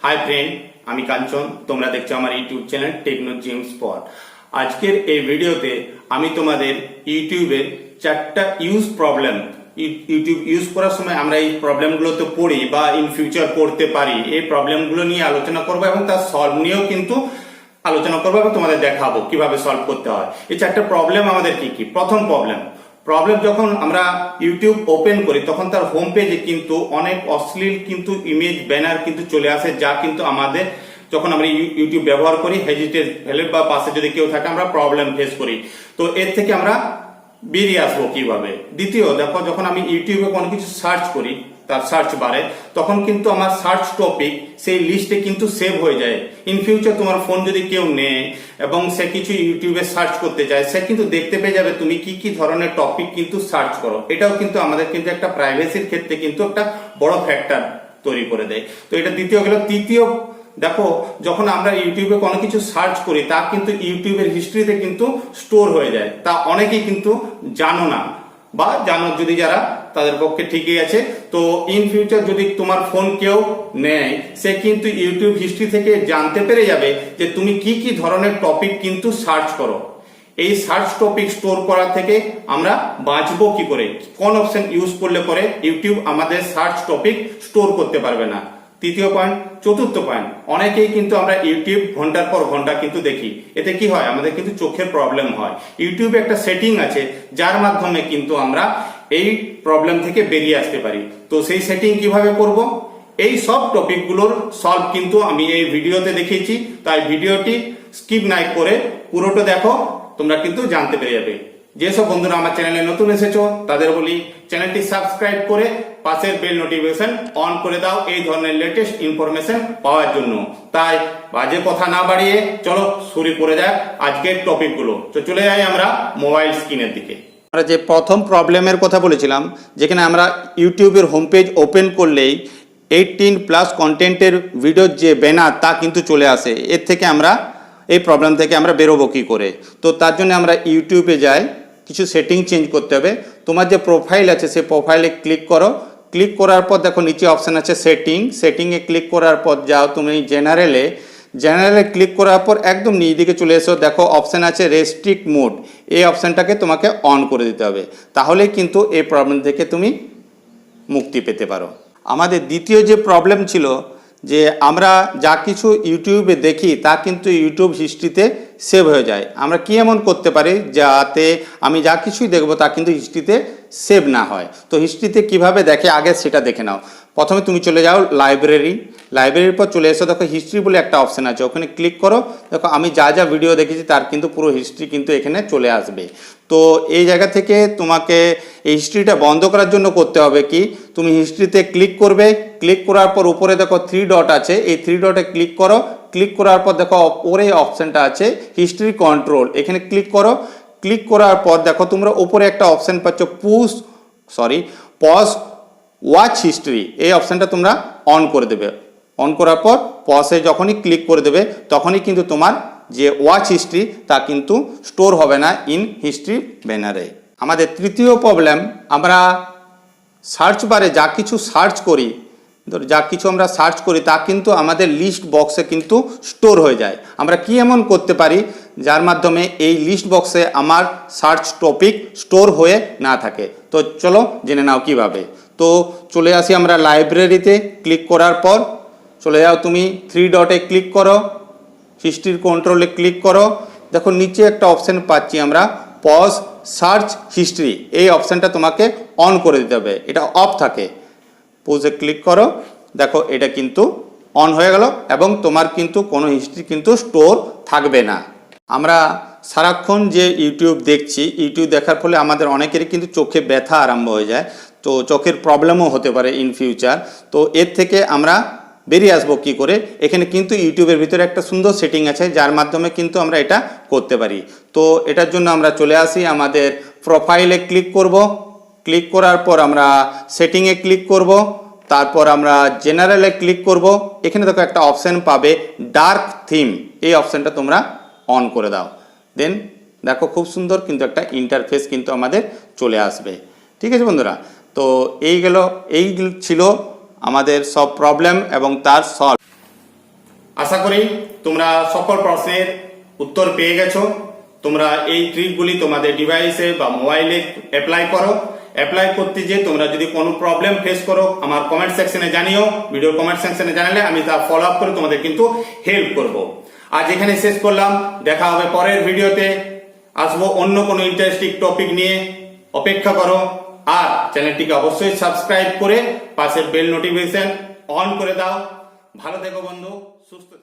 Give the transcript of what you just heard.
Hi friend আমি কাঞ্চন তোমরা দেখছো আমার YouTube channel techno gym spot. আজকের এই ভিডিওতে আমি তোমাদের ইউটিউবের চারটা ইউজ প্রবলেম ইউটিউব ইউজ করার সময় আমরা এই প্রবলেমগুলো তো পড়ি বা ইন ফিউচার পড়তে পারি, এই প্রবলেমগুলো নিয়ে আলোচনা করব এবং তার সলভ নিয়েও কিন্তু আলোচনা করবো এবং তোমাদের দেখাবো কিভাবে সলভ করতে হয়। এই চারটা প্রবলেম আমাদের কি কি? প্রথম প্রবলেম যখন আমরা ইউটিউব ওপেন করি তখন তার হোম পেজে কিন্তু অনেক অশ্লীল কিন্তু ইমেজ ব্যানার কিন্তু চলে আসে, যা কিন্তু আমাদের যখন আমরা ইউটিউব ব্যবহার করি হেজিটেট ফেলে বা পাশে যদি কেউ থাকে আমরা প্রবলেম ফেস করি। তো এর থেকে আমরা বেরিয়ে আসবো কিভাবে? দ্বিতীয় দেখো, যখন আমি ইউটিউবে কোনো কিছু সার্চ করি তার সার্চ বারে, তখন কিন্তু আমার সার্চ টপিক সেই লিস্টে কিন্তু সেভ হয়ে যায়। ইন ফিউচার তোমার ফোন যদি কেউ নেয় এবং সে কিছু ইউটিউবে সার্চ করতে চায়, সে কিন্তু দেখতে পেয়ে যাবে তুমি কি কি ধরনের টপিক কিন্তু সার্চ করো। এটাও কিন্তু আমাদের কিন্তু একটা প্রাইভেসির ক্ষেত্রে কিন্তু একটা বড় ফ্যাক্টর তৈরি করে দেয়। তো এটা দ্বিতীয় গেল। তৃতীয় দেখো, যখন আমরা ইউটিউবে কোনো কিছু সার্চ করি তা কিন্তু ইউটিউবের হিস্ট্রিতে কিন্তু স্টোর হয়ে যায়, তা অনেকেই কিন্তু জানো না, বা জানো যদি যারা তাদের পক্ষে ঠিকই আছে। তো ইন ফিউচার যদি তোমার ফোন কেউ নেয়, সে কিন্তু ইউটিউব হিস্ট্রি থেকে জানতে পেরে যাবে যে তুমি কি কি ধরনের টপিক কিন্তু সার্চ করো। এই সার্চ টপিক স্টোর করা থেকে আমরা বাঁচবো কি করে? কোন অপশন ইউজ করলে পরে ইউটিউব আমাদের সার্চ টপিক স্টোর করতে পারবে না? তৃতীয় পয়েন্ট। চতুর্থ পয়েন্ট, অনেকেই কিন্তু আমরা ইউটিউব ঘন্টার পর ঘন্টা কিন্তু দেখি, এতে কি হয়? আমাদের কিন্তু চোখের প্রবলেম হয়। ইউটিউবে একটা সেটিং আছে যার মাধ্যমে কিন্তু আমরা এই প্রবলেম থেকে বেরিয়ে আসতে পারি। তো সেই সেটিং কিভাবে করব? এই সব টপিকগুলোর সলভ কিন্তু আমি এই ভিডিওতে দেখিয়েছি, তাই ভিডিওটি স্কিপ না করে পুরোটা দেখো, তোমরা কিন্তু জানতে পেরে যাবে। যেসব বন্ধুরা আমার চ্যানেলে নতুন এসেছো তাদের বলি চ্যানেলটি সাবস্ক্রাইব করে পাশের বেল নোটিফিকেশন অন করে দাও এই ধরনের লেটেস্ট ইনফরমেশন পাওয়ার জন্য। তাই বাজে কথা না বাড়িয়ে চলো শুরু করে যাক আজকের টপিকগুলো। তো চলে যাই আমরা মোবাইল স্ক্রিনের দিকে। আমরা যে প্রথম প্রবলেমের কথা বলেছিলাম, যেখানে আমরা ইউটিউবের হোম পেজ ওপেন করলেই 18+ কন্টেন্টের ভিডিওর যে ব্যানার তা কিন্তু চলে আসে। এর থেকে আমরা এই প্রবলেম থেকে আমরা বেরোবো কী করে? তো তার জন্য আমরা ইউটিউবে যাই, কিছু সেটিং চেঞ্জ করতে হবে। তোমার যে প্রোফাইল আছে সেই প্রোফাইলে ক্লিক করো। ক্লিক করার পর দেখো নিচে অপশান আছে সেটিংয়ে ক্লিক করার পর যাও তুমি জেনারেলে ক্লিক করার পর একদম নিচ দিকে চলে এসো, দেখো অপশান আছে রেস্ট্রিক্ট মোড। এই অপশানটাকে তোমাকে অন করে দিতে হবে, তাহলেই কিন্তু এই প্রবলেম থেকে তুমি মুক্তি পেতে পারো। আমাদের দ্বিতীয় যে প্রবলেম ছিল যে আমরা যা কিছু ইউটিউবে দেখি তা কিন্তু ইউটিউব হিস্ট্রিতে সেভ হয়ে যায়। আমরা কি এমন করতে পারি যাতে আমি যা কিছুই দেখবো তা কিন্তু হিস্ট্রিতে সেভ না হয়? তো হিস্ট্রিতে কিভাবে দেখে আগে সেটা দেখে নাও। প্রথমে তুমি চলে যাও লাইব্রেরির পর চলে এসো, দেখো হিস্ট্রি বলে একটা অপশান আছে, ওখানে ক্লিক করো। দেখো আমি যা যা ভিডিও দেখেছি তার কিন্তু পুরো হিস্ট্রি কিন্তু এখানে চলে আসবে। তো এই জায়গা থেকে তোমাকে এই হিস্ট্রিটা বন্ধ করার জন্য করতে হবে কি, তুমি হিস্ট্রিতে ক্লিক করবে। ক্লিক করার পর উপরে দেখো 3 ডট আছে, এই 3 ডটে ক্লিক করো। ক্লিক করার পর দেখো ওপরে অপশানটা আছে হিস্ট্রি কন্ট্রোল, এখানে ক্লিক করো। ক্লিক করার পর দেখো তোমরা উপরে একটা অপশান পাচ্ছ পজ ওয়াচ হিস্ট্রি, এই অপশানটা তোমরা অন করে দেবে। অন করার পর পজে যখনই ক্লিক করে দেবে তখনই কিন্তু তোমার যে ওয়াচ হিস্ট্রি তা কিন্তু স্টোর হবে না ইন হিস্ট্রি ব্যানারে। আমাদের তৃতীয় প্রবলেম, আমরা সার্চ বারে যা কিছু সার্চ করি তা কিন্তু আমাদের লিস্ট বক্সে কিন্তু স্টোর হয়ে যায়। আমরা কি এমন করতে পারি যার মাধ্যমে এই লিস্ট বক্সে আমার সার্চ টপিক স্টোর হয়ে না থাকে? তো চলো জেনে নাও কিভাবে। তো চলে আসি আমরা লাইব্রেরিতে। ক্লিক করার পর চলে যাও তুমি 3 ডটে ক্লিক করো, হিস্ট্রির কন্ট্রোলে ক্লিক করো। দেখো নিচে একটা অপশান পাচ্ছি আমরা পজ সার্চ হিস্ট্রি, এই অপশানটা তোমাকে অন করে দিতে হবে, এটা অফ থাকে। পজে ক্লিক করো, দেখো এটা কিন্তু অন হয়ে গেল এবং তোমার কিন্তু কোনো হিস্ট্রি কিন্তু স্টোর থাকবে না। আমরা সারাক্ষণ যে ইউটিউব দেখছি, ইউটিউব দেখার ফলে আমাদের অনেকেরই কিন্তু চোখে ব্যথা আরম্ভ হয়ে যায়, তো চোখের প্রবলেমও হতে পারে ইন ফিউচার। তো এর থেকে আমরা বেরিয়ে আসবো কী করে? এখানে কিন্তু ইউটিউবের ভিতরে একটা সুন্দর সেটিং আছে যার মাধ্যমে কিন্তু আমরা এটা করতে পারি। তো এটার জন্য আমরা চলে আসি আমাদের প্রোফাইলে ক্লিক করব। ক্লিক করার পর আমরা সেটিংয়ে ক্লিক করব, তারপর আমরা জেনারেলে ক্লিক করব। এখানে দেখো একটা অপশান পাবে ডার্ক থিম, এই অপশানটা তোমরা অন করে দাও। দেন দেখো খুব সুন্দর কিন্তু একটা ইন্টারফেস কিন্তু আমাদের চলে আসবে। ঠিক আছে বন্ধুরা, তো এই ছিল আমাদের সব প্রবলেম এবং তার সলভ। আশা করি তোমরা সকল প্রশ্নের উত্তর পেয়ে গেছো। তোমরা এই ট্রিকগুলি তোমাদের ডিভাইসে বা মোবাইলে অ্যাপ্লাই করো। অ্যাপ্লাই করতে যে তোমরা যদি কোনো প্রবলেম ফেস করো আমার কমেন্ট সেকশনে জানিও, ভিডিওর কমেন্ট সেকশনে জানালে আমি তা ফলো আপ করে তোমাদের কিন্তু হেল্প করব। আজ এখানে শেষ করলাম, দেখা হবে পরের ভিডিওতে। আসবো অন্য কোনো ইন্টারেস্টিং টপিক নিয়ে, অপেক্ষা করো। আর চ্যানেলটিকে অবশ্যই সাবস্ক্রাইব করে পাশের বেল নোটিফিকেশন অন করে দাও। ভালো থেকো বন্ধু, সুস্থ থেকো।